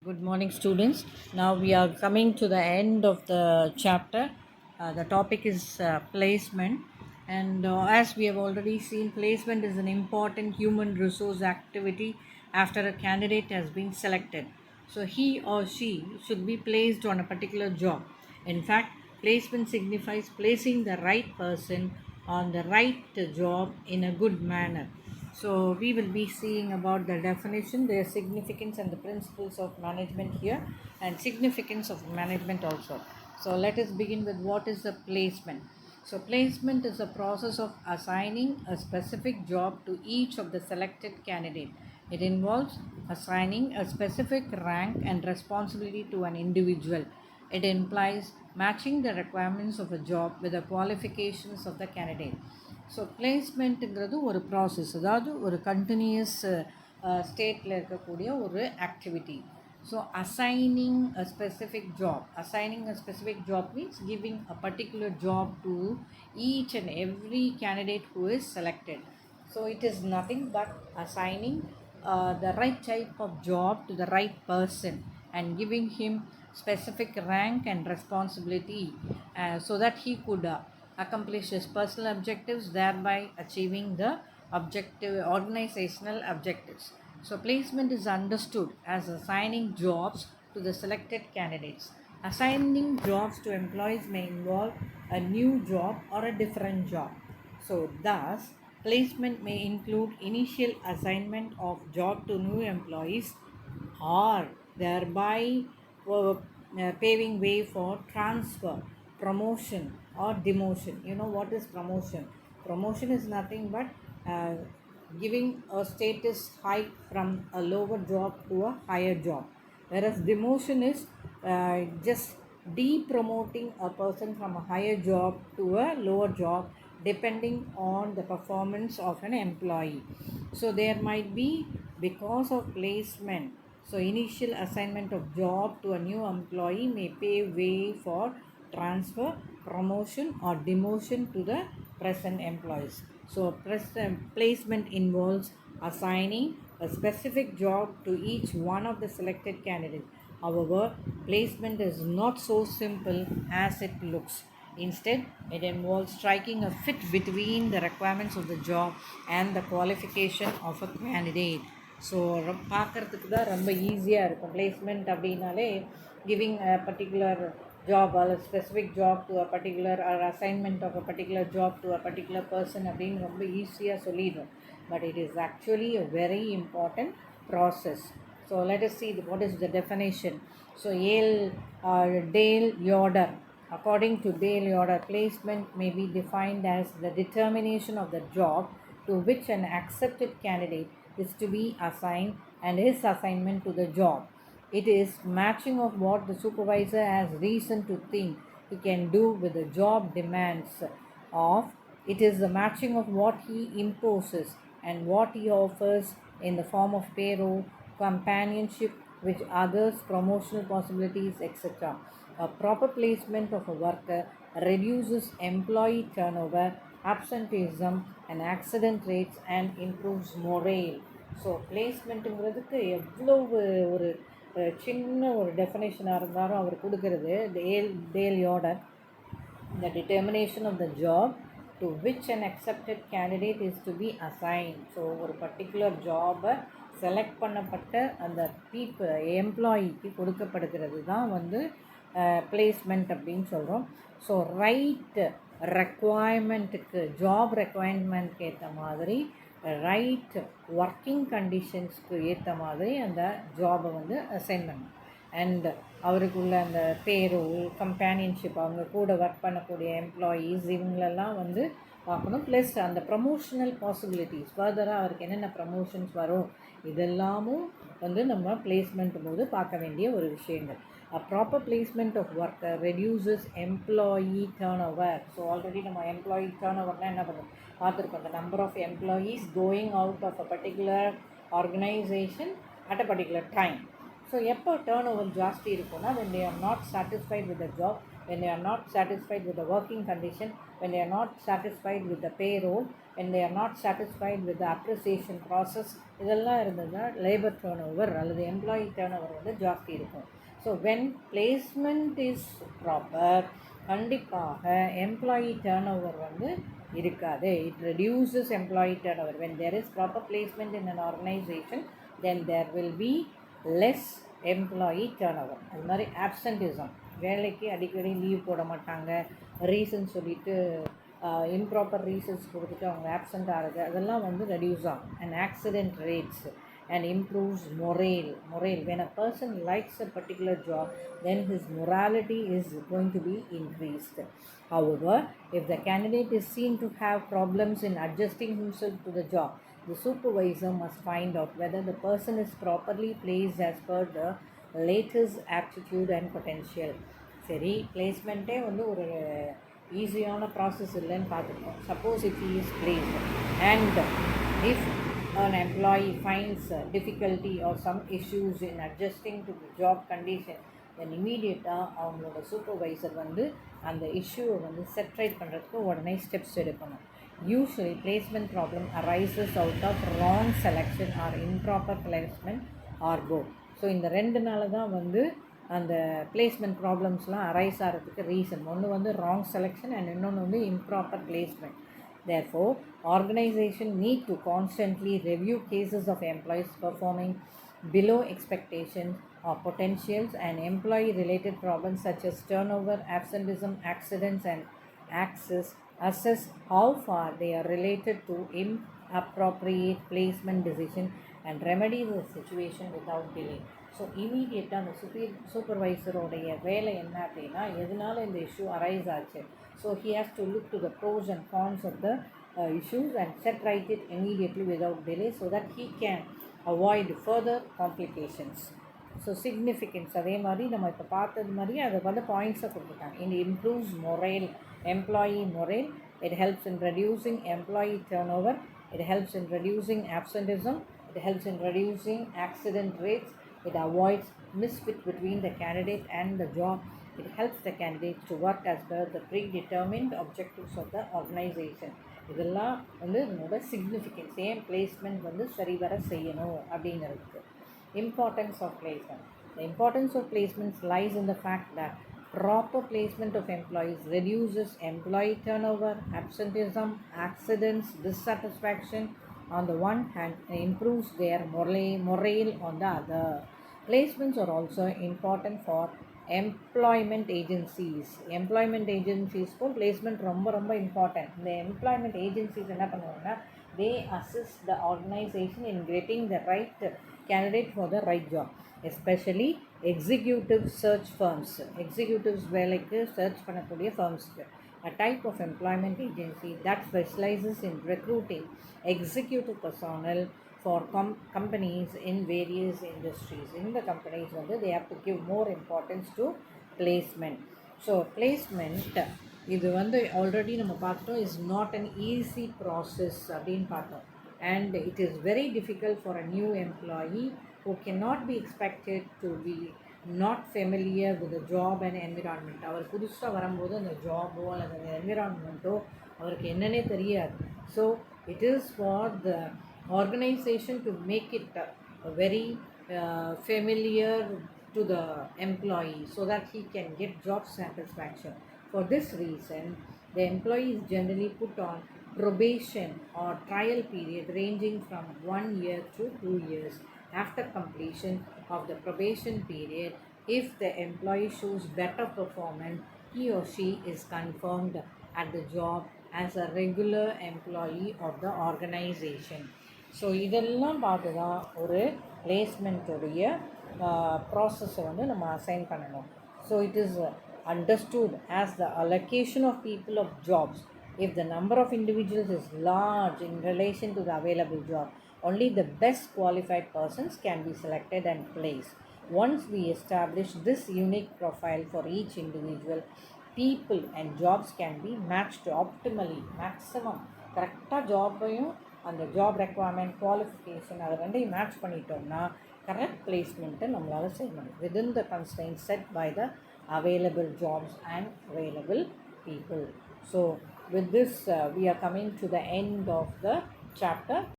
Good morning, students. Now we are coming to the end of the chapter. The topic is placement, and as we have already seen, placement is an important human resource activity after a candidate has been selected. So he or she should be placed on a particular job. In fact, placement signifies placing the right person on the right job in a good manner. So we will be seeing about the definition, their significance and the principles of management here and significance of management also. So let us begin with what is the placement. So placement is a process of assigning a specific job to each of the selected candidate. It involves assigning a specific rank and responsibility to an individual. It implies matching the requirements of a job with the qualifications of the candidate. So பிளேஸ்மெண்ட்டுங்கிறது ஒரு process, அதாவது ஒரு continuous ஸ்டேட்டில் இருக்கக்கூடிய ஒரு activity. So assigning a specific job means giving a particular job to each and every candidate who is selected. So it is nothing but assigning the right type of job to the right person and giving him specific rank and responsibility so that he could accomplish his personal objectives, thereby achieving the objective organizational objectives. So placement is understood as assigning jobs to the selected candidates. Assigning jobs to employees may involve a new job or a different job. So thus placement may include initial assignment of job to new employees or thereby paving way for transfer, promotion or demotion. You know what is promotion? Promotion is nothing but giving a status hike from a lower job to a higher job, whereas demotion is just depromoting a person from a higher job to a lower job depending on the performance of an employee. So there might be, because of placement, so initial assignment of job to a new employee may pave way for transfer, promotion or demotion to the present employees. So placement involves assigning a specific job to each one of the selected candidates. However, placement is not so simple as it looks. Instead, it involves striking a fit between the requirements of the job and the qualification of a candidate. So பார்க்குறதுக்கு தான் ரொம்ப ஈஸியாக இருக்கும். Placement அப்படின்னாலே giving a particular job அல்ல specific job to a particular or assignment of a particular job to a particular person அப்படின்னு ரொம்ப ஈஸியாக சொல்லிடும். But it is actually a very important process. So let us see what is the definition. So Dale Yoder, according to Dale Yoder, placement may be defined as the determination of the job to which an accepted candidate is to be assigned and his assignment to the job. It is matching of what the supervisor has reason to think he can do with the job demands of. It is the matching of what he imposes and what he offers in the form of payroll, companionship with others, promotional possibilities, etc. A proper placement of a worker reduces employee turnover, absenteeism and accident rates and improves morale. So பிளேஸ்மெண்ட்டுங்கிறதுக்கு எவ்வளோ ஒரு சின்ன ஒரு டெஃபினேஷனாக இருந்தாலும் அவர் கொடுக்கறது Dale Yoder. The determination of the job to which an accepted candidate is to be assigned. So ஒரு பர்டிகுலர் ஜாபை செலக்ட் பண்ணப்பட்ட அந்த எம்ப்ளாயிக்கு கொடுக்கப்படுகிறது தான் வந்து பிளேஸ்மெண்ட் அப்படின்னு சொல்கிறோம். ஸோ ரைட் ரெக்குவயர்மெண்ட்டுக்கு, ஜாப் ரெக்குவயர்மெண்ட்க்கு ஏற்ற மாதிரி, ரைட் ஒர்க்கிங் கண்டிஷன்ஸ்க்கு ஏற்ற மாதிரி அந்த ஜாபை வந்து அசைன் பண்ணணும். அண்ட் அவருக்குள்ள அந்த பேரோல், கம்பேனியன்ஷிப், அவங்க கூட ஒர்க் பண்ணக்கூடிய எம்ப்ளாயீஸ், இவங்களெல்லாம் வந்து பார்க்கணும். ப்ளஸ் அந்த ப்ரமோஷனல் பாசிபிலிட்டிஸ், ஃபர்தராக அவருக்கு என்னென்ன ப்ரமோஷன்ஸ் வரும், இதெல்லாமும் வந்து நம்ம பிளேஸ்மெண்ட் போது பார்க்க வேண்டிய ஒரு விஷயங்கள். A proper placement of worker reduces employee turnover. So already நம்ம எம்ப்ளாயி டர்னோவர்னால் என்ன பண்ணுறோம் பார்த்துருக்கோம். The number of employees going out of a particular organization at a particular time. So எப்போ டேர்ன் ஓவர் ஜாஸ்தி இருக்குன்னா when they are not satisfied with the job when they are not satisfied with the working condition, when they are not satisfied with the payroll, when they are not satisfied with the appreciation process, இதெல்லாம் இருந்ததுன்னா labour turnover அல்லது employee turnover வந்து ஜாஸ்தி இருக்கும். So when placement is proper, கண்டிப்பாக employee turnover வந்து இருக்காது. It reduces employee turnover. When there is proper placement in an organisation, then there will be less employee turnover. அது மாதிரி absenteeism, வேலைக்கு அடிக்கடி லீவ் போட மாட்டாங்க, reason சொல்லிவிட்டு இம்ப்ராப்பர் ரீசன்ஸ் கொடுத்துட்டு அவங்க ஆப்சண்ட் ஆகுது, அதெல்லாம் வந்து ரெடியூஸ் ஆகும். And accident rates and improves morale. When a person likes a particular job, then his morality is going to be increased. However, if the candidate is seen to have problems in adjusting himself to the job, the supervisor must find out whether the person is properly placed as per the latest aptitude and potential. சரி, பிளேஸ்மெண்ட்டே வந்து ஒரு ஈஸியான process இல்லைன்னு பார்த்துருக்கோம். Suppose if he is placed and if an employee finds difficulty or some issues in adjusting to the job condition, then இமீடியட்டாக அவங்களோட supervisor வந்து அந்த இஷ்யூவை வந்து செட்ரைட் பண்ணுறதுக்கு உடனே ஸ்டெப்ஸ் எடுக்கணும். Usually placement problem arises out of wrong selection or improper placement or both. So இந்த ரெண்டு நாள் தான் வந்து அந்த பிளேஸ்மெண்ட் ப்ராப்ளம்ஸ்லாம் அரைஸ் ஆகிறதுக்கு ரீசன். ஒன்று வந்து ராங் செலெக்ஷன் அண்ட் இன்னொன்று வந்து improper placement. Therefore, organizations need to constantly review cases of employees performing below expectations or potentials and employee-related problems such as turnover, absenteeism, accidents, and assess how far they are related to inappropriate placement decision and remedy the situation without delay. So இமீடியட்டாக அந்த சூப்பர்வைசரோடைய வேலை என்ன அப்படின்னா, எதனால இந்த issue arise ஆச்சு, so he has to look to the pros and cons of the issues and set right it immediately without delay so that he can avoid further complications. So significance அதே மாதிரி நம்ம இப்போ பார்த்தது மாதிரி அதை வந்து பாயிண்ட்ஸை கொடுத்துருக்காங்க. It improves morale, employee morale, it helps in reducing employee turn over, it helps in reducing absenteeism, it helps in reducing accident rates, it avoids misfit between the candidate and the job, it helps the candidate to work as per the predetermined objectives of the organization. இதெல்லாம் வந்து இதனோட significance, ஏன் placement வந்து சரிவர செய்யணும் அப்படிங்கிறதுக்கு. Importance of placement. The importance of placements lies in the fact that proper placement of employees reduces employee turnover, absenteeism, accidents, dissatisfaction on the one hand and improves their morale on the other. Placements are also important for employment agencies. Employment agencies for placement ரொம்ப important. இந்த employment agencies என்ன பண்ணுவாங்கன்னா, they assist the organization in getting the right candidate for the right job, especially executive search firms. Executives வேலைக்கு search பண்ணக்கூடிய firmsக்கு. A type of employment agency that specializes in recruiting executive personnel for companies in various industries. In the companies வந்து they have to give more importance to placement. So placement இது வந்து already நம்ம பார்த்துட்டோம், is not an easy process அப்படின்னு பார்த்தோம். And it is very difficult for a new employee who cannot be expected to be not familiar with the job and environment. அவர் புதுசாக வரும்போது அந்த ஜாபோ அல்லது அந்த என்விரான்மெண்ட்டோ அவருக்கு என்னன்னே தெரியாது. So it is for the organization to make it very familiar to the employee so that he can get job satisfaction. For this reason, the employee is generally put on probation or trial period ranging from 1 year to 2 years. After completion of the probation period, if the employee shows better performance, he or she is confirmed at the job as a regular employee of the organization. So இதெல்லாம் பார்த்து தான் ஒரு பிளேஸ்மெண்ட்டுடைய ப்ராசஸை வந்து நம்ம assign பண்ணணும். So it is understood as the allocation of people of jobs. If the number of individuals is large in relation to the available job, only the best qualified persons can be selected and placed. Once we establish this unique profile for each individual, people and jobs can be matched optimally. Maximum கரெக்டாக ஜாப்பையும் அந்த job requirement, qualification அதை ரெண்டையும் match பண்ணிட்டோம்னா correct பிளேஸ்மெண்ட்டை நம்மளால் செய்ய முடியும் within the constraint set by the available jobs and available people. So with this we are coming to the end of the chapter.